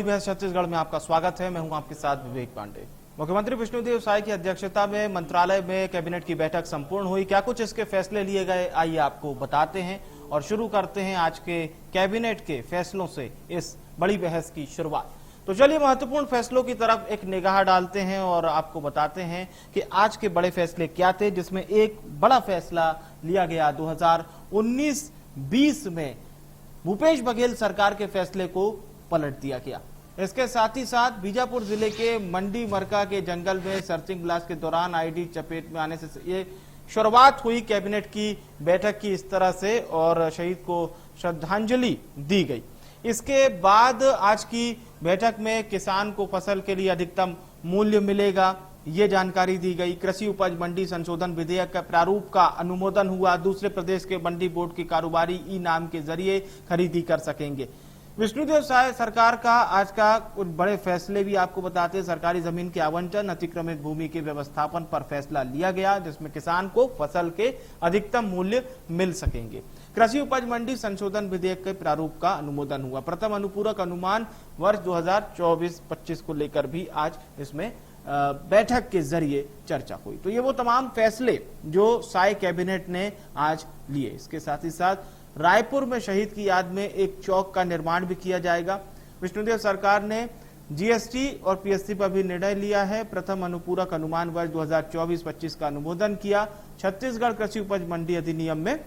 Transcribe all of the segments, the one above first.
बड़ी बहस छत्तीसगढ़ में आपका स्वागत है। मैं हूं आपके साथ विवेक पांडे। मुख्यमंत्री विष्णुदेव साय की अध्यक्षता में मंत्रालय में कैबिनेट की बैठक संपूर्ण हुई। क्या कुछ इसके फैसले लिए गए, आइए आपको बताते हैं और शुरू करते हैं आज के कैबिनेट के फैसलों से इस बड़ी बहस की शुरुआत। तो चलिए महत्वपूर्ण फैसलों की तरफ एक निगाह डालते हैं और आपको बताते हैं कि आज के बड़े फैसले क्या थे, जिसमें एक बड़ा फैसला लिया गया 2019-20 में भूपेश बघेल सरकार के फैसले को पलट दिया गया। इसके साथ ही साथ बीजापुर जिले के मंडी मरका के जंगल में सर्चिंग ब्लास्ट के दौरान आईडी चपेट में आने से ये शुरुआत हुई कैबिनेट की बैठक की इस तरह से और शहीद को श्रद्धांजलि दी गई। इसके बाद आज की बैठक में किसान को फसल के लिए अधिकतम मूल्य मिलेगा, ये जानकारी दी गई। कृषि उपज मंडी संशोधन विधेयक का प्रारूप का अनुमोदन हुआ। दूसरे प्रदेश के मंडी बोर्ड के कारोबारी ई नाम के जरिए खरीदी कर सकेंगे। विष्णुदेव साय सरकार का आज का कुछ बड़े फैसले भी आपको बताते हैं। सरकारी जमीन के आवंटन, अतिक्रमित भूमि के व्यवस्थापन पर फैसला लिया गया, जिसमें किसान को फसल के अधिकतम मूल्य मिल सकेंगे। कृषि उपज मंडी संशोधन विधेयक के प्रारूप का अनुमोदन हुआ। प्रथम अनुपूरक अनुमान वर्ष 2024-25 को लेकर भी आज इसमें बैठक के जरिए चर्चा हुई। तो ये वो तमाम फैसले जो साय कैबिनेट ने आज लिए। इसके साथ ही साथ रायपुर में शहीद की याद में एक चौक का निर्माण भी किया जाएगा। विष्णुदेव सरकार ने जीएसटी और पीएससी पर भी निर्णय लिया है। प्रथम अनुपूरक अनुमान वर्ष 2024-25 का अनुमोदन किया। छत्तीसगढ़ कृषि उपज मंडी अधिनियम में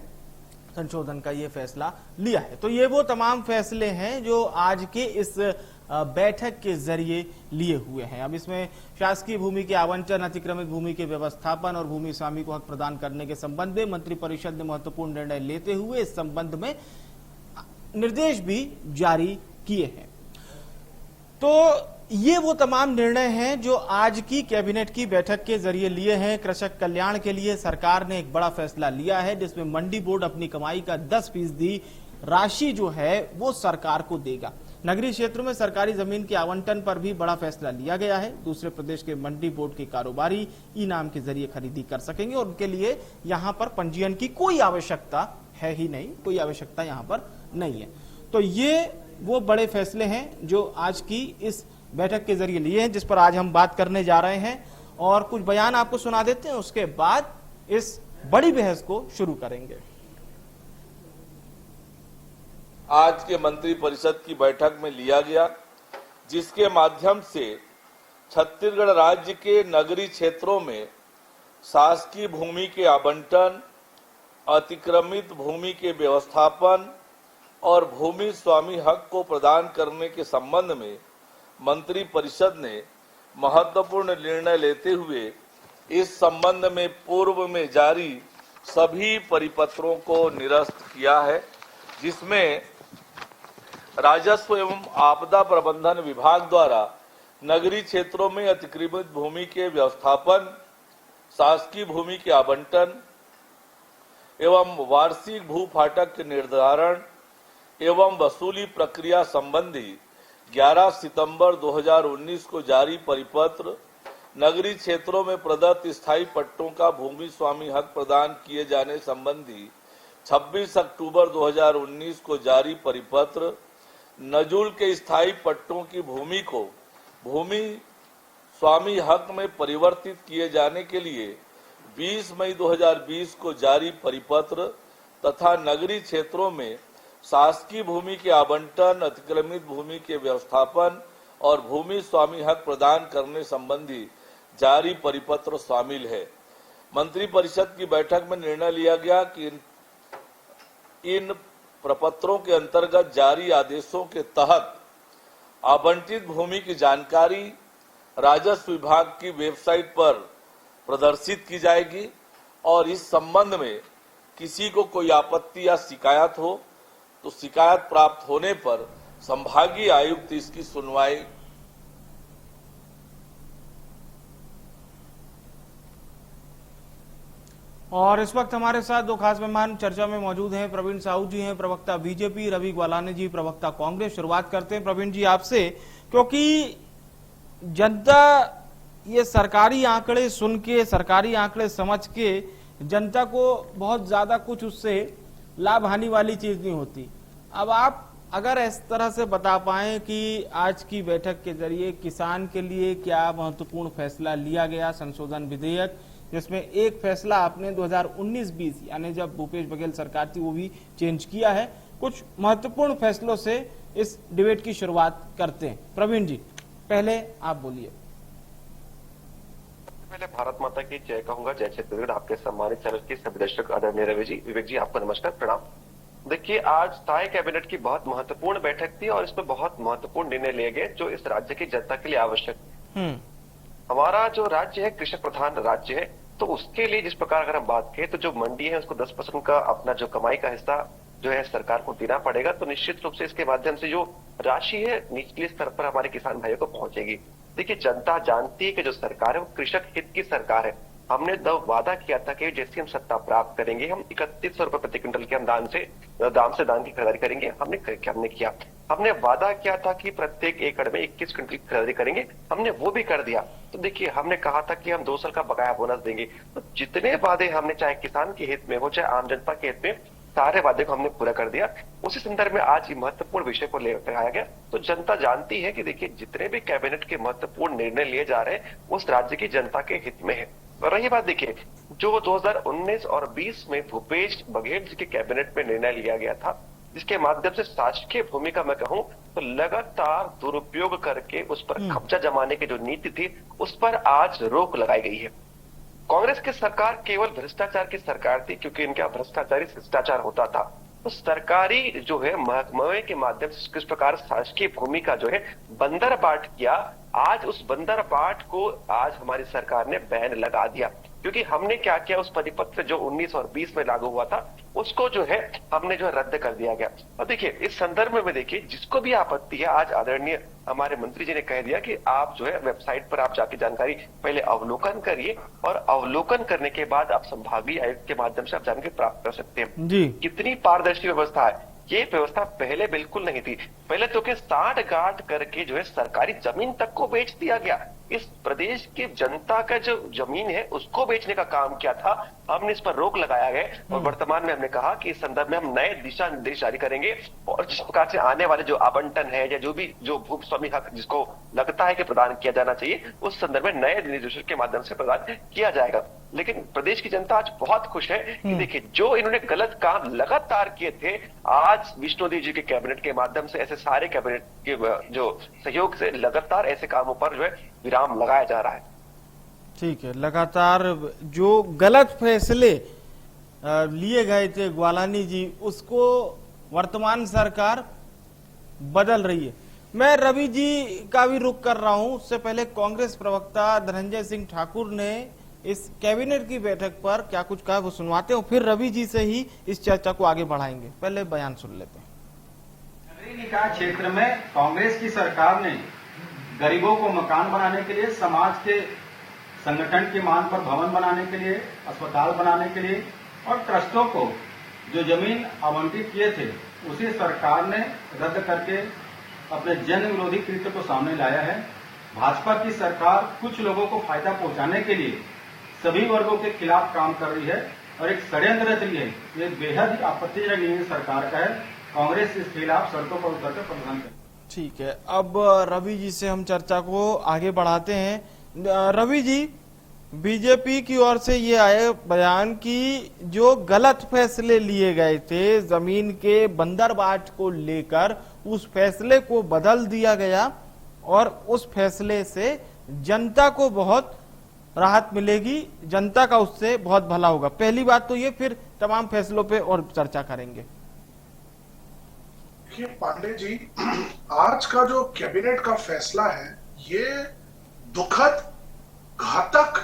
संशोधन का ये फैसला लिया है। तो ये वो तमाम फैसले हैं जो आज के इस बैठक के जरिए लिए हुए हैं। अब इसमें शासकीय भूमि के आवंटन, अतिक्रमित भूमि के व्यवस्थापन और भूमि स्वामी को हक प्रदान करने के संबंध में मंत्रिपरिषद ने महत्वपूर्ण निर्णय लेते हुए इस संबंध में निर्देश भी जारी किए हैं। तो ये वो तमाम निर्णय हैं जो आज की कैबिनेट की बैठक के जरिए लिए हैं। कृषक कल्याण के लिए सरकार ने एक बड़ा फैसला लिया है, जिसमें मंडी बोर्ड अपनी कमाई का 10% राशि जो है वो सरकार को देगा। नगरीय क्षेत्रों में सरकारी जमीन के आवंटन पर भी बड़ा फैसला लिया गया है। दूसरे प्रदेश के मंडी बोर्ड के कारोबारी ई नाम के जरिए खरीदी कर सकेंगे और उनके लिए यहां पर पंजीयन की कोई आवश्यकता है ही नहीं, कोई आवश्यकता यहां पर नहीं है। तो ये वो बड़े फैसले हैं जो आज की इस बैठक के जरिए लिए हैं, जिस पर आज हम बात करने जा रहे हैं और कुछ बयान आपको सुना देते हैं। उसके बाद इस बड़ी बहस को शुरू करेंगे। आज के मंत्रिपरिषद की बैठक में लिया गया, जिसके माध्यम से छत्तीसगढ़ राज्य के नगरीय क्षेत्रों में शासकीय भूमि के आवंटन, अतिक्रमित भूमि के व्यवस्थापन और भूमि स्वामी हक को प्रदान करने के संबंध में मंत्रिपरिषद ने महत्वपूर्ण निर्णय लेते हुए इस संबंध में पूर्व में जारी सभी परिपत्रों को निरस्त किया है, जिसमें राजस्व एवं आपदा प्रबंधन विभाग द्वारा नगरीय क्षेत्रों में अतिक्रमित भूमि के व्यवस्थापन, शासकीय भूमि के आवंटन एवं वार्षिक भू फाटक के निर्धारण एवं वसूली प्रक्रिया संबंधी 11 सितंबर 2019 को जारी परिपत्र, नगरीय क्षेत्रों में प्रदत्त स्थायी पट्टों का भूमि स्वामी हक प्रदान किए जाने संबंधी 26 अक्टूबर 2019 को जारी परिपत्र, नजूल के स्थायी पट्टों की भूमि को भूमि स्वामी हक में परिवर्तित किए जाने के लिए 20 मई 2020 को जारी परिपत्र तथा नगरीय क्षेत्रों में शासकीय भूमि के आवंटन, अतिक्रमित भूमि के व्यवस्थापन और भूमि स्वामी हक प्रदान करने संबंधी जारी परिपत्र शामिल है। मंत्रिपरिषद की बैठक में निर्णय लिया गया कि इन प्रपत्रों के अंतर्गत जारी आदेशों के तहत आवंटित भूमि की जानकारी राजस्व विभाग की वेबसाइट पर प्रदर्शित की जाएगी और इस संबंध में किसी को कोई आपत्ति या शिकायत हो तो शिकायत प्राप्त होने पर संभागीय आयुक्त इसकी सुनवाई और इस वक्त हमारे साथ दो खास मेहमान चर्चा में मौजूद हैं। प्रवीण साहू जी हैं प्रवक्ता बीजेपी, रवि ग्वालाने जी प्रवक्ता कांग्रेस। शुरुआत करते हैं प्रवीण जी आपसे, क्योंकि जनता ये सरकारी आंकड़े सुन के, सरकारी आंकड़े समझ के जनता को बहुत ज्यादा कुछ उससे लाभ हानि वाली चीज नहीं होती। अब आप अगर इस तरह से बता पाएं कि आज की बैठक के जरिए किसान के लिए क्या महत्वपूर्ण फैसला लिया गया, संशोधन विधेयक जिसमें एक फैसला आपने 2019-20 यानी जब भूपेश बघेल सरकार थी वो भी चेंज किया है। कुछ महत्वपूर्ण फैसलों से इस डिबेट की शुरुआत करते हैं। प्रवीण जी पहले आप बोलिए। पहले भारत माता की जय कहूंगा, जय छत्तीसगढ़। आपके सम्मानित चैनल के सभी दर्शक आदरणीय रवि जी, विवेक जी, आपको नमस्कार, प्रणाम। देखिए, आज स्थायी कैबिनेट की बहुत महत्वपूर्ण बैठक थी और इसमें बहुत महत्वपूर्ण निर्णय लिए गए जो इस राज्य की जनता के लिए आवश्यक है। हमारा जो राज्य है कृषक प्रधान राज्य है, तो उसके लिए जिस प्रकार अगर हम बात करें तो जो मंडी है उसको 10% का अपना जो कमाई का हिस्सा जो है सरकार को देना पड़ेगा। तो निश्चित रूप से इसके माध्यम से जो राशि है निचले स्तर पर हमारे किसान भाइयों को पहुंचेगी। देखिए, जनता जानती है कि जो सरकार है वो कृषक हित की सरकार है। हमने वादा किया था कि जैसे हम सत्ता प्राप्त करेंगे हम 3100 रुपए प्रति क्विंटल के हम दाम से धान की खरीदारी करेंगे। हमने किया। हमने वादा किया था कि प्रत्येक एकड़ में 21 क्विंटल की खरीदारी करेंगे, हमने वो भी कर दिया। तो देखिए, हमने कहा था कि हम 2 साल का बकाया बोनस देंगे। तो जितने वादे हमने, चाहे किसान के हित में हो चाहे आम जनता के हित में, सारे वादे को हमने पूरा कर दिया। उसी संदर्भ में आज ये महत्वपूर्ण विषय को लेकर आया गया। तो जनता जानती है कि देखिए, जितने भी कैबिनेट के महत्वपूर्ण निर्णय लिए जा रहे हैं उस राज्य की जनता के हित में है। और रही बात, देखिए, जो 2019 और 20 में भूपेश बघेल जी के कैबिनेट में निर्णय लिया गया था, जिसके माध्यम से शासकीय भूमि का मैं कहूं तो लगातार दुरुपयोग करके उस पर कब्जा जमाने की जो नीति थी उस पर आज रोक लगाई गई है। कांग्रेस की सरकार केवल भ्रष्टाचार की सरकार थी, क्योंकि इनका भ्रष्टाचारी शिष्टाचार होता था। तो सरकारी जो है महकमे के माध्यम से किस प्रकार शासकीय भूमि का जो है बंदरबाट किया, आज उस बंदरबाट को आज हमारी सरकार ने बैन लगा दिया। क्योंकि हमने क्या किया, उस परिपत्र जो 19 और 20 में लागू हुआ था उसको जो है हमने जो है रद्द कर दिया गया। और देखिए, इस संदर्भ में देखिए, जिसको भी आपत्ति है, आज आदरणीय हमारे मंत्री जी ने कह दिया कि आप जो है वेबसाइट पर आप जाके जानकारी पहले अवलोकन करिए और अवलोकन करने के बाद आप संभागीय आयुक्त के माध्यम से आप जानकारी प्राप्त कर सकते हैं जी। कितनी पारदर्शी व्यवस्था है। ये व्यवस्था पहले बिल्कुल नहीं थी। पहले तो के साठ गांठ करके जो है सरकारी जमीन तक को बेच दिया गया। इस प्रदेश की जनता का जो जमीन है उसको बेचने का काम किया था, हमने इस पर रोक लगाया है। और वर्तमान में हमने कहा कि इस संदर्भ में हम नए दिशा निर्देश जारी करेंगे और जिस प्रकार से आने वाले जो आवंटन है या जो भी जो भूमि स्वामी हक जिसको लगता है कि प्रदान किया जाना चाहिए, उस संदर्भ में नए निर्देशों के माध्यम से प्रदान किया जाएगा। लेकिन प्रदेश की जनता आज बहुत खुश है कि देखिए, जो इन्होंने गलत काम लगातार किए थे, आज विष्णुदेव जी के कैबिनेट के माध्यम से ऐसे सारे कैबिनेट के जो सहयोग से लगातार ऐसे कामों पर जो है विराम लगाया जा रहा है। ठीक है, लगातार जो गलत फैसले लिए गए थे ग्वालानी जी, उसको वर्तमान सरकार बदल रही है। मैं रवि जी का भी रुख कर रहा हूं। उससे पहले कांग्रेस प्रवक्ता धनंजय सिंह ठाकुर ने इस कैबिनेट की बैठक पर क्या कुछ कहा वो सुनवाते हैं, फिर रवि जी से ही इस चर्चा को आगे बढ़ाएंगे। पहले बयान सुन लेते हैं। नगरीय निकाय क्षेत्र में कांग्रेस की सरकार ने गरीबों को मकान बनाने के लिए, समाज के संगठन की मांग पर भवन बनाने के लिए, अस्पताल बनाने के लिए और ट्रस्टों को जो जमीन आवंटित किए थे उसी सरकार ने रद्द करके अपने जन विरोधी कृत्य को सामने लाया है। भाजपा की सरकार कुछ लोगों को फायदा पहुंचाने के लिए सभी वर्गों के खिलाफ काम कर रही है और एक षड्यंत्र रच रही है। ये बेहद ही आपत्तिजनक निर्णय सरकार का है। कांग्रेस इसके खिलाफ सड़कों पर उतरकर प्रदर्शन करे। ठीक है, अब रवि जी से हम चर्चा को आगे बढ़ाते हैं। रवि जी, बीजेपी की ओर से ये आए बयान कि जो गलत फैसले लिए गए थे जमीन के बंदरबाट को लेकर, उस फैसले को बदल दिया गया और उस फैसले से जनता को बहुत राहत मिलेगी, जनता का उससे बहुत भला होगा। पहली बात तो ये, फिर तमाम फैसलों पे और चर्चा करेंगे। देखिए पांडे जी, आज का जो कैबिनेट का फैसला है ये दुखद, घातक,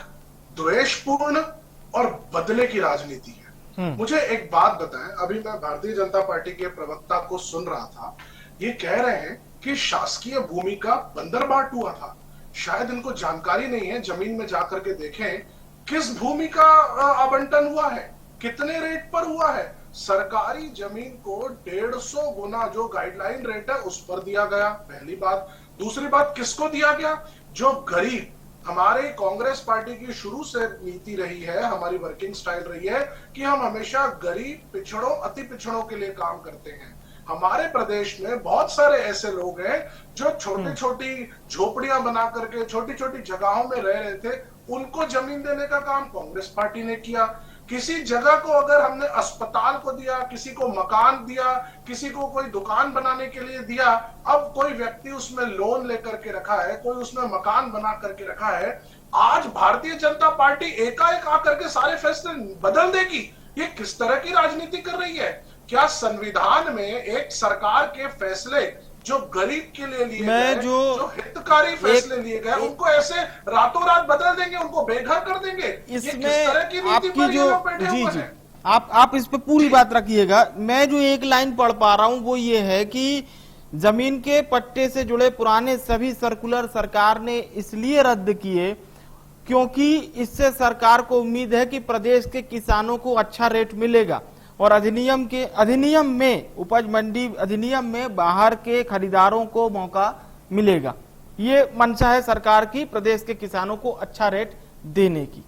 द्वेषपूर्ण और बदले की राजनीति है। मुझे एक बात बताएं, अभी मैं भारतीय जनता पार्टी के प्रवक्ता को सुन रहा था, ये कह रहे हैं कि शासकीय भूमि का बंदरबाट हुआ था। शायद इनको जानकारी नहीं है, जमीन में जाकर के देखें किस भूमि का आवंटन हुआ है, कितने रेट पर हुआ है। सरकारी जमीन को 150 गुना जो गाइडलाइन रेट है उस पर दिया गया, पहली बात। दूसरी बात, किसको दिया गया? जो गरीब, हमारे कांग्रेस पार्टी की शुरू से नीति रही है, हमारी वर्किंग स्टाइल रही है कि हम हमेशा गरीब, पिछड़ों, अति पिछड़ों के लिए काम करते हैं। हमारे प्रदेश में बहुत सारे ऐसे लोग हैं जो छोटी छोटी झोपड़ियां बना करके छोटी छोटी जगहों में रह रहे थे, उनको जमीन देने का काम कांग्रेस पार्टी ने किया। किसी जगह को अगर हमने अस्पताल को दिया, किसी को मकान दिया, किसी को कोई दुकान बनाने के लिए दिया, अब कोई व्यक्ति उसमें लोन लेकर के रखा है, कोई उसमें मकान बना करके रखा है, आज भारतीय जनता पार्टी एकाएक आकर के सारे फैसले बदल देगी। ये किस तरह की राजनीति कर रही है? क्या संविधान में एक सरकार के फैसले जो गरीब के लिए लिए गए, जो हितकारी फैसले लिए गए, उनको ऐसे रातों रात बदल देंगे, उनको बेघर कर देंगे? इसमें आपकी जो जी आप इस पे पूरी बात रखिएगा। मैं जो एक लाइन पढ़ पा रहा हूं वो ये है कि जमीन के पट्टे से जुड़े पुराने सभी सर्कुलर सरकार ने इसलिए रद्द किए क्योंकि इससे सरकार को उम्मीद है कि प्रदेश के किसानों को अच्छा रेट मिलेगा और अधिनियम में उपज मंडी अधिनियम में बाहर के खरीदारों को मौका मिलेगा। ये मंशा है सरकार की, प्रदेश के किसानों को अच्छा रेट देने की।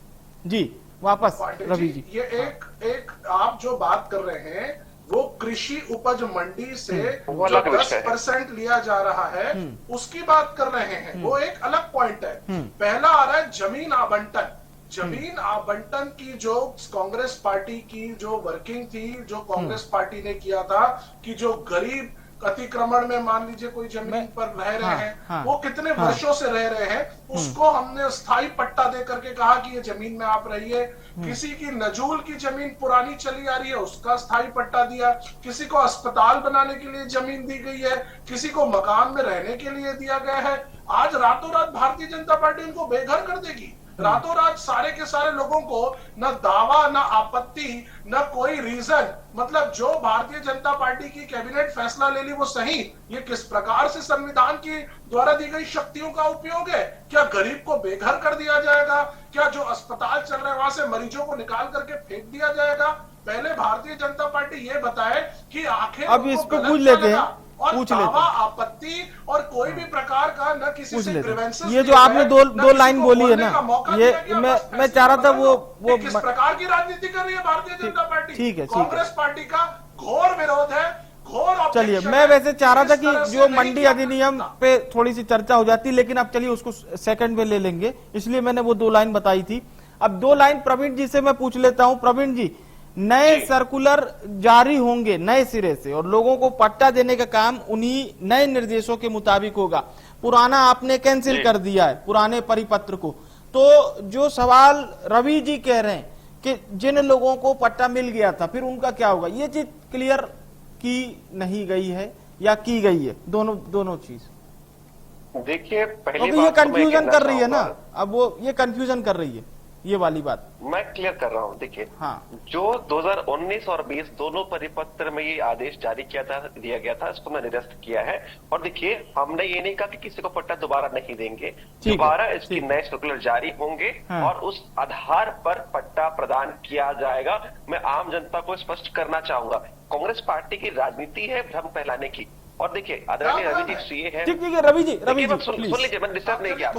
जी वापस रवि जी, ये एक आप जो बात कर रहे हैं वो कृषि उपज मंडी से जो 10% लिया जा रहा है उसकी बात कर रहे हैं, वो एक अलग पॉइंट है। पहला आ रहा है जमीन आवंटन। जमीन आवंटन की जो कांग्रेस पार्टी की जो वर्किंग थी, जो कांग्रेस पार्टी ने किया था कि जो गरीब अतिक्रमण में मान लीजिए कोई जमीन पर रह रहे हैं, वो कितने वर्षों से रह रहे हैं, उसको हमने स्थायी पट्टा दे करके कहा कि ये जमीन में आप रहिए। किसी की नजूल की जमीन पुरानी चली आ रही है, उसका स्थायी पट्टा दिया। किसी को अस्पताल बनाने के लिए जमीन दी गई है, किसी को मकान में रहने के लिए दिया गया है। आज रातों रात भारतीय जनता पार्टी उनको बेघर कर देगी। रातों रात सारे के सारे लोगों को न दावा, न आपत्ति, न कोई रीजन, मतलब जो भारतीय जनता पार्टी की कैबिनेट फैसला ले ली वो सही। ये किस प्रकार से संविधान की द्वारा दी गई शक्तियों का उपयोग है? क्या गरीब को बेघर कर दिया जाएगा? क्या जो अस्पताल चल रहे हैं वहां से मरीजों को निकाल करके फेंक दिया जाएगा? पहले भारतीय जनता पार्टी ये बताए कि आखिर अब इसको पूछ लेते हैं, और दावा, आपत्ति और कोई भी प्रकार का न किसी से ग्रीवेंसेस। ये जो आपने दो लाइन बोली है ना, ये मैं चाह रहा था वो किस प्रकार की राजनीति कर रही है भारतीय जनता पार्टी। ठीक है, कांग्रेस पार्टी का घोर विरोध है, घोर। चलिए, मैं वैसे चाह रहा था कि जो मंडी अधिनियम पे थोड़ी सी चर्चा हो जाती, लेकिन अब चलिए उसको सेकंड में ले लेंगे, इसलिए मैंने वो 2 लाइन बताई थी। अब 2 लाइन प्रवीण जी से मैं पूछ लेता हूं। प्रवीण जी, नए सर्कुलर जारी होंगे नए सिरे से और लोगों को पट्टा देने का काम उन्हीं नए निर्देशों के मुताबिक होगा। पुराना आपने कैंसिल कर दिया है, पुराने परिपत्र को। तो जो सवाल रवि जी कह रहे हैं कि जिन लोगों को पट्टा मिल गया था फिर उनका क्या होगा, ये चीज क्लियर की नहीं गई है या की गई है? दोनों चीज देखिए, पहली बात ये कंफ्यूजन कर रही है ना, अब वो ये कंफ्यूजन कर रही है, ये वाली बात मैं क्लियर कर रहा हूं। देखिए, जो 2019 और 20 दोनों परिपत्र में ये आदेश जारी दिया गया था, इसको मैंने निरस्त किया है। और देखिए, हमने ये नहीं कहा कि किसी को पट्टा दोबारा नहीं देंगे, दोबारा इसकी नए सर्कुलर जारी होंगे और उस आधार पर पट्टा प्रदान किया जाएगा। मैं आम जनता को स्पष्ट करना चाहूंगा, कांग्रेस पार्टी की राजनीति है भ्रम फैलाने की। और देखिए, आदरणीय रवि जी सीए है, ठीक है रवि जी सुन लीजिए, मैंने डिस्टर्ब नहीं किया,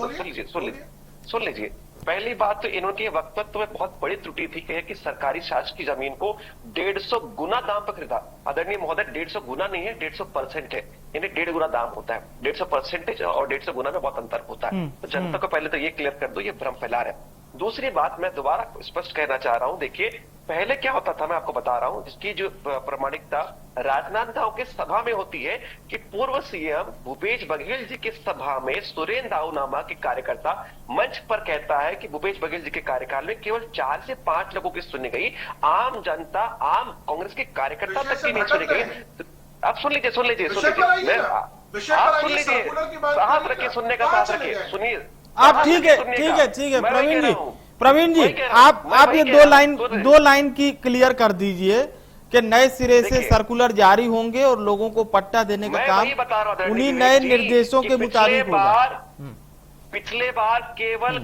सुन लीजिए। पहली बात तो इनके वक्तव्य में बहुत बड़ी त्रुटि थी कि सरकारी शासकीय जमीन को 150 गुना दाम पर खरीदा। आदरणीय महोदय, 150 गुना नहीं है, 150% है, यानी 1.5 गुना दाम होता है। 150% और 150 गुना में बहुत अंतर होता है। तो जनता को पहले तो ये क्लियर कर दो, ये भ्रम फैला रहे हैं। दूसरी बात मैं दोबारा स्पष्ट कहना चाह रहा हूं, देखिए पहले क्या होता था, मैं आपको बता रहा हूं, जिसकी जो प्रामाणिकता राजनांदगांव के सभा में होती है कि पूर्व सीएम भूपेश बघेल जी की सभा में सुरेंद्र दाऊ नामा के कार्यकर्ता मंच पर कहता है कि भूपेश बघेल जी के कार्यकाल में केवल 4 से 5 लोगों की सुनी गई, आम जनता, आम कांग्रेस के कार्यकर्ता तक की नहीं सुनी गई। अब सुन लीजिए, आप सुन लीजिए, साथ रखिए, सुनने का साथ रखिए, सुनिए आप। ठीक है प्रवीण जी, आप ये 2 लाइन की क्लियर कर दीजिए कि नए सिरे से सर्कुलर जारी होंगे और लोगों को पट्टा देने का काम उन्हीं नए निर्देशों के मुताबिक होगा। पिछले बार केवल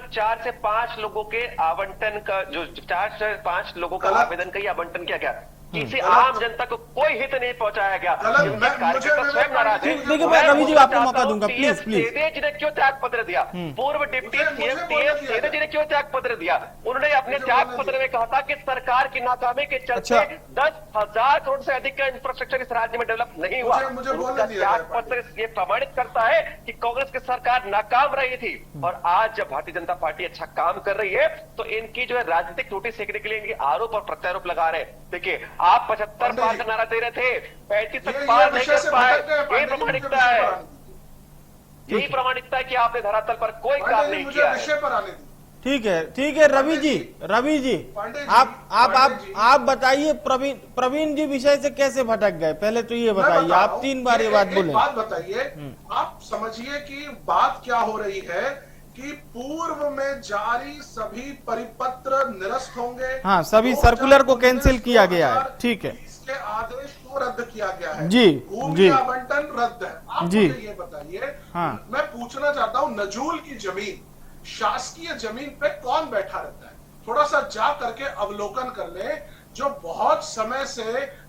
4 से 5 लोगों के आवंटन का, जो 4 से 5 लोगों का आवेदन का ही आवंटन किया गया। किसी आम जनता को कोई हित नहीं पहुंचाया गया। जिनके कार्यकर्ता स्वयं नाराज हैं। देखिए, मैं रवि जी आपको मौका दूंगा, प्लीज प्लीज। सेदे जी ने क्यों त्याग पत्र दिया? पूर्व डिप्टी सीएम टीएस सेदे जी ने क्यों त्याग पत्र दिया? उन्होंने अपने त्याग पत्र में कहा था कि सरकार की नाकामी के चलते 10,000 करोड़ से अधिक का इंफ्रास्ट्रक्चर इस राज्य में डेवलप नहीं हुआ। उनका त्याग पत्र ये प्रमाणित करता है कि कांग्रेस की सरकार नाकाम रही थी। और आज जब भारतीय जनता पार्टी अच्छा काम कर रही है तो इनकी जो है राजनीतिक टूटी सेकने के लिए इनके आरोप और प्रत्यारोप लगा रहे हैं। देखिए, आप 75 पार का नारा दे रहे थे, 35 तक पार नहीं कर पाए। यही प्रामाणिकता है, यही प्रामाणिकता है कि आपने धरातल पर कोई काम नहीं किया है। ठीक है रवि जी आप बताइए, प्रवीण जी विषय से कैसे भटक गए, पहले तो ये बताइए। आप 3 बार ये बात बोले। बात बताइए, आप समझिए कि बात क्या हो रही है कि पूर्व में जारी सभी परिपत्र निरस्त होंगे। हाँ, सभी सर्कुलर को कैंसिल किया गया है। ठीक है, इसके आदेश को रद्द किया गया है। जी भूमि आवंटन रद्द है। आप जी मुझे ये बताइए, हाँ, मैं पूछना चाहता हूं, नजूल की जमीन, शासकीय जमीन पे कौन बैठा रहता है? थोड़ा सा जा करके अवलोकन कर ले। जो बहुत समय से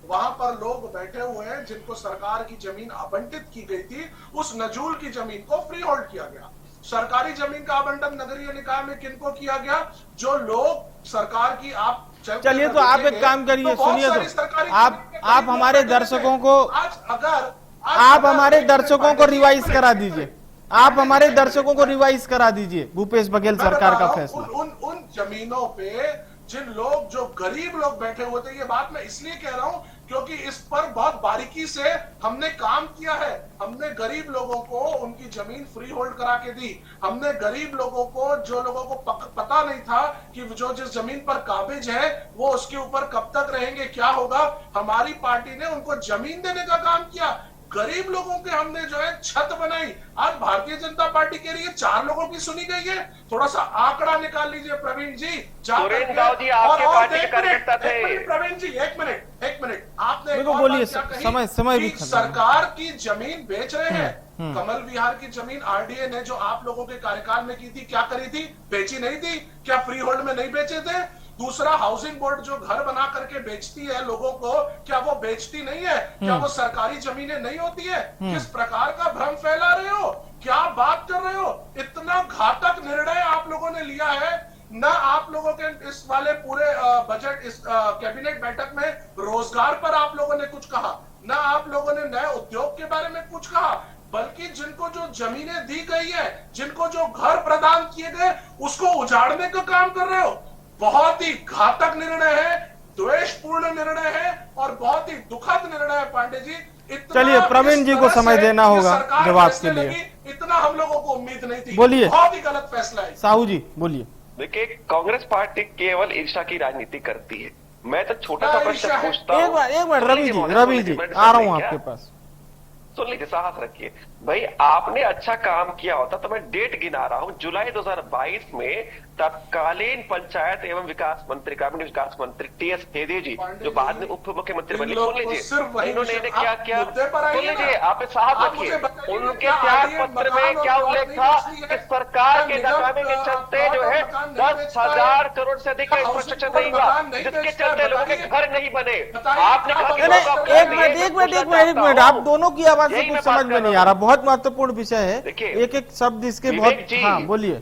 वहां पर लोग बैठे हुए हैं जिनको सरकार की जमीन आवंटित की गई थी, उस नजूल की जमीन को फ्री होल्ड किया गया। सरकारी जमीन का आवंटन नगरीय निकाय में किनको किया गया? जो लोग सरकार की, आप चलिए तो आप एक काम करिए, सुनिए तो आप हमारे दर्शकों को आप हमारे दर्शकों को रिवाइज करा दीजिए। आप हमारे दर्शकों को रिवाइज करा दीजिए भूपेश बघेल सरकार का फैसला। उन जमीनों पे जिन लोग, जो गरीब लोग बैठे हुए थे, ये बात मैं इसलिए कह रहा हूं क्योंकि इस पर बहुत बारीकी से हमने काम किया है। हमने गरीब लोगों को उनकी जमीन फ्री होल्ड करा के दी। हमने गरीब लोगों को, जो लोगों को पता नहीं था कि जो जिस जमीन पर काबिज है वो उसके ऊपर कब तक रहेंगे, क्या होगा, हमारी पार्टी ने उनको जमीन देने का काम किया। गरीब लोगों के हमने जो है छत बनाई। आज भारतीय जनता पार्टी के लिए 4 लोगों की सुनी गई है। थोड़ा सा आंकड़ा निकाल लीजिए प्रवीण जी। सुरेंद्र दाऊ जी आपके पार्टी के कार्यकर्ता थे। प्रवीण जी एक मिनट आपने बोलिए, समय भी सरकार की जमीन बेच रहे हैं। कमल विहार की जमीन आरडीए ने जो आप लोगों के कार्यकाल में की थी, क्या करी थी? बेची नहीं थी क्या? फ्री होल्ड में नहीं बेचे थे? दूसरा, हाउसिंग बोर्ड जो घर बना करके बेचती है लोगों को, क्या वो बेचती नहीं है? क्या वो सरकारी जमीनें नहीं होती है? किस प्रकार का भ्रम फैला रहे हो? क्या बात कर रहे हो? इतना घातक निर्णय आप लोगों ने लिया है ना। आप लोगों के इस वाले पूरे बजट, इस कैबिनेट बैठक में रोजगार पर आप लोगों ने कुछ कहा ना, आप लोगों ने नए उद्योग के बारे में कुछ कहा, बल्कि जिनको जो जमीनें दी गई है, जिनको जो घर प्रदान किए गए, उसको उजाड़ने का काम कर रहे हो। बहुत ही घातक निर्णय है, द्वेषपूर्ण निर्णय है और बहुत ही दुखद निर्णय है पांडे जी। चलिए, प्रवीण जी को समय देना होगा जवाब के लिए। इतना हम लोगों को उम्मीद नहीं थी। बोलिए, बहुत ही गलत फैसला है। साहू जी बोलिए। देखिए, कांग्रेस पार्टी केवल ईर्ष्या की राजनीति करती है। मैं तो छोटा सा प्रश्न पूछता हूँ। एक मिनट रवि जी आ रहा हूँ आपके पास। सुन लीजिए, साहस रखिए भाई। आपने अच्छा काम किया होता तो मैं डेट गिना रहा हूं। जुलाई 2022 में तत्कालीन पंचायत एवं विकास मंत्री, ग्रामीण विकास मंत्री टीएस सेदे जी, जो बाद में उप मुख्यमंत्री बने, सुन लीजिए इन्होंने क्या किया। सुन लीजिए, आप साहस रखिए। उनके त्याग पत्र में क्या उल्लेख था कि सरकार के नाकामी के चलते जो है 10,000 करोड़ से अधिक का इंफ्रास्ट्रक्चर नहीं हुआ, जिसके चलते लोगों के घर नहीं बने। आपने एक मिनट आप दोनों की आवाज से कुछ समझ में नहीं आ रहा। बहुत महत्वपूर्ण विषय है, एक एक शब्द इसके बहुत। हाँ बोलिए।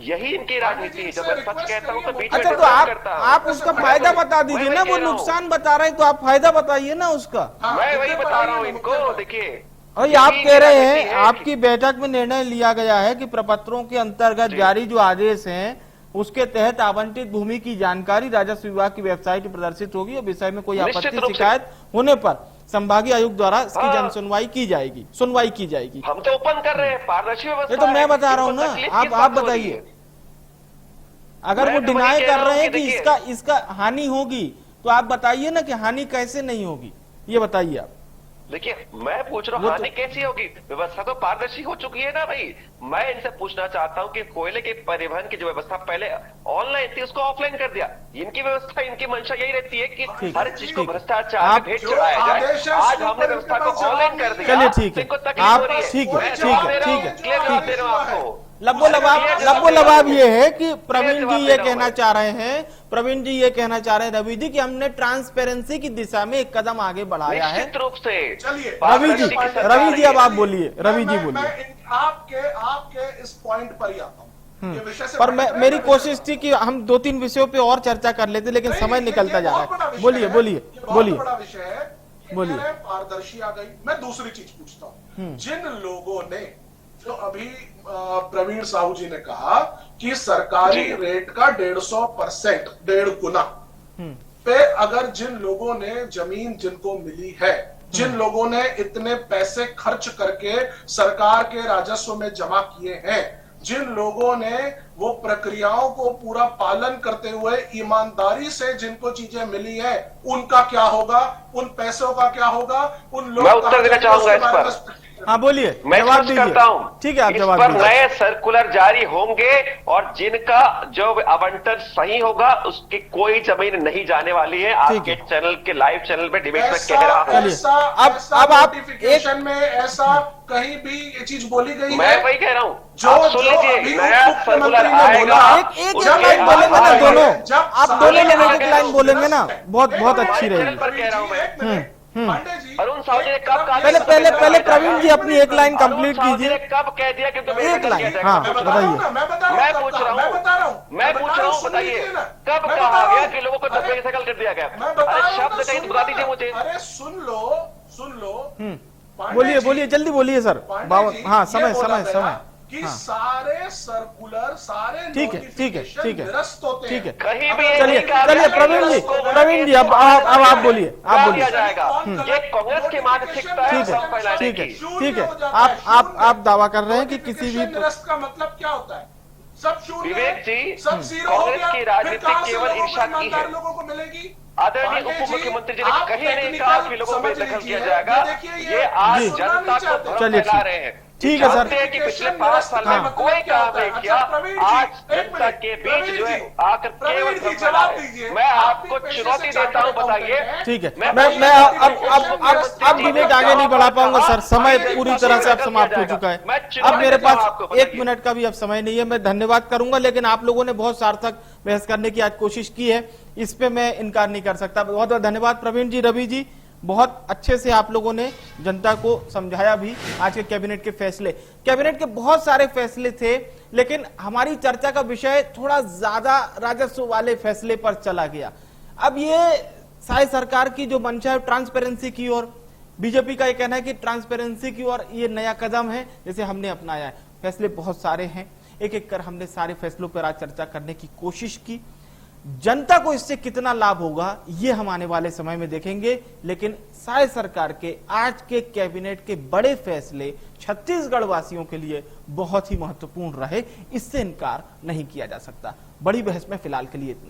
यही इनकी राजनीति है। जब मैं सच कहता हूँ तो बीच में अच्छा, तो आप उसका फायदा बता दीजिए ना। वो नुकसान बता रहे हैं तो आप फायदा बताइए ना उसका। मैं वही बता रहा हूँ इनको। देखिए, और आप कह रहे हैं आपकी बैठक में निर्णय लिया गया है कि प्रपत्रों के अंतर्गत जारी जो आदेश हैं उसके तहत आवंटित भूमि की जानकारी राजस्व विभाग की वेबसाइट पर प्रदर्शित होगी और विषय में कोई आपत्ति शिकायत होने पर संभागीय आयुक्त द्वारा इसकी जन सुनवाई की जाएगी। हम तो ओपन कर रहे हैं, पारदर्शी व्यवस्था। ये तो मैं बता रहा हूँ ना, आप बताइए। अगर वो डिनाई कर रहे हैं कि इसका हानि होगी तो आप बताइए ना कि हानि कैसे नहीं होगी, ये बताइए आप। देखिए, मैं पूछ रहा हूँ हानि कैसी होगी? व्यवस्था तो पारदर्शी हो चुकी है ना भाई। मैं इनसे पूछना चाहता हूँ कि कोयले के परिवहन की जो व्यवस्था पहले ऑनलाइन थी उसको ऑफलाइन कर दिया। इनकी व्यवस्था, इनकी मंशा यही रहती है कि हर चीज को भ्रष्टाचार में भेंट चढ़ाया जाए। आज हमने व्यवस्था को ऑनलाइन कर दिया। चलिए ठीक है, आप ठीक है। लब्बो लबाब ये है कि प्रवीण जी ये कहना चाह रहे हैं रवि जी कि हमने ट्रांसपेरेंसी की दिशा में एक कदम आगे बढ़ाया है। निश्चित रूप से। चलिए रवि जी अब आप बोलिए, रवि जी बोलिए। मैं आपके इस पॉइंट पर ही आता हूं। ये विषय से पर मेरी कोशिश थी कि हम 2-3 विषयों पे और चर्चा कर लेते, लेकिन समय निकलता जा रहा है। बोलिए बड़ा विषय है, बोलिए। पारदर्शी आ गई। मैं दूसरी चीज पूछता हूं, जिन लोगों ने, जो अभी प्रवीण साहू जी ने कहा कि सरकारी रेट का 150%, 1.5 गुना पे अगर जिन लोगों ने जमीन जिनको मिली है, जिन लोगों ने इतने पैसे खर्च करके सरकार के राजस्व में जमा किए हैं, जिन लोगों ने वो प्रक्रियाओं को पूरा पालन करते हुए ईमानदारी से जिनको चीजें मिली है, उनका क्या होगा, उन पैसों का क्या होगा, उन लोगों मैं उत्तर देना चाहूंगा इस पर। हाँ बोलिए, मैं जवाब स्पष्ट करता हूं। ठीक है, आप जवाब इस पर दीजिए। नए सर्कुलर जारी होंगे और जिनका जो आवंटन सही होगा उसकी कोई जमीन नहीं जाने वाली है। आपके चैनल के लाइव चैनल पे डिबेट में कह रहा हूं। अब आप नोटिफिकेशन में ऐसा कहीं भी ये चीज बोली गई है? मैं वही कह रहा हूं, जो सुन लीजिए, नया सर्कुलर मुख्यमंत्री ने आएगा। एक लाइन बोलेंगे ना दोनों, आप दोनों लोगों एक लाइन बोलेंगे ना, बहुत अच्छी रहेगी। पर कह रहा हूं मैं। पांडे जी, अरुण साहू जी ने कब कहा? पहले प्रवीण जी अपनी एक लाइन कंप्लीट कीजिए। कब कह दिया कि एक लाइन, हाँ बताइए। मैं पूछ रहा हूँ, बताइए कब कहा गया कि लोगों को 90 साइकिल कर दिया गया? अरे शब्द कहीं बता दीजिए मुझे। अरे सुन लो बोलिए जल्दी बोलिए सर। हाँ समय कि सारे सर्कुलर, सारे ठीक है निरस्त होते हैं। ठीक है, कहीं भी चलिए प्रवीण जी अब आप बोलिए, दिया जाएगा। ये कांग्रेस की मानसिकता है। ठीक है, आप दावा कर रहे हैं कि किसी भी निरस्त का मतलब क्या होता है? सब शून्य, विवेक जी, सब जीरो हो कांग्रेस गया। की राजनीति फिर कहां से केवल लोगों को, ईर्ष्या की है। ईमानदार लोगों को मिलेगी? आदरणीय उप मुख्यमंत्री जी ने कहीं नहीं कहा कि लोगों को बेदखल किया जाएगा। ये आज जनता को भ्रम फैला रहे हैं। ठीक है सर। जानते हैं कि पिछले 5 साल में कोई काम नहीं किया। आज जनता के बीच जो है आकर केवल भ्रम फैला रहे हैं। मैं आपको चुनौती देता हूं, बताइए। ठीक है, मैं अब डिबेट आगे नहीं बढ़ा पाऊंगा सर, समय पूरी तरह से अब समाप्त हो चुका है। अब मेरे पास 1 मिनट का भी अब समय नहीं है। मैं धन्यवाद करूंगा, लेकिन आप लोगों ने बहुत सार्थक बहस करने की आज कोशिश की है, इस पे मैं इनकार नहीं कर सकता। बहुत बहुत धन्यवाद प्रवीण जी, रवि जी, बहुत अच्छे से आप लोगों ने जनता को समझाया भी आज के कैबिनेट के फैसले। कैबिनेट के बहुत सारे फैसले थे, लेकिन हमारी चर्चा का विषय थोड़ा ज्यादा राजस्व वाले फैसले पर चला गया। अब ये शायद सरकार की जो मंशा है ट्रांसपेरेंसी की ओर, बीजेपी का ये कहना है कि ट्रांसपेरेंसी की ओर ये नया कदम है जैसे हमने अपनाया है। फैसले बहुत सारे हैं, एक एक कर हमने सारे फैसलों पर आज चर्चा करने की कोशिश की। जनता को इससे कितना लाभ होगा ये हम आने वाले समय में देखेंगे, लेकिन शायद सरकार के आज के कैबिनेट के बड़े फैसले छत्तीसगढ़ वासियों के लिए बहुत ही महत्वपूर्ण रहे, इससे इनकार नहीं किया जा सकता। बड़ी बहस में फिलहाल के लिए इतना ही।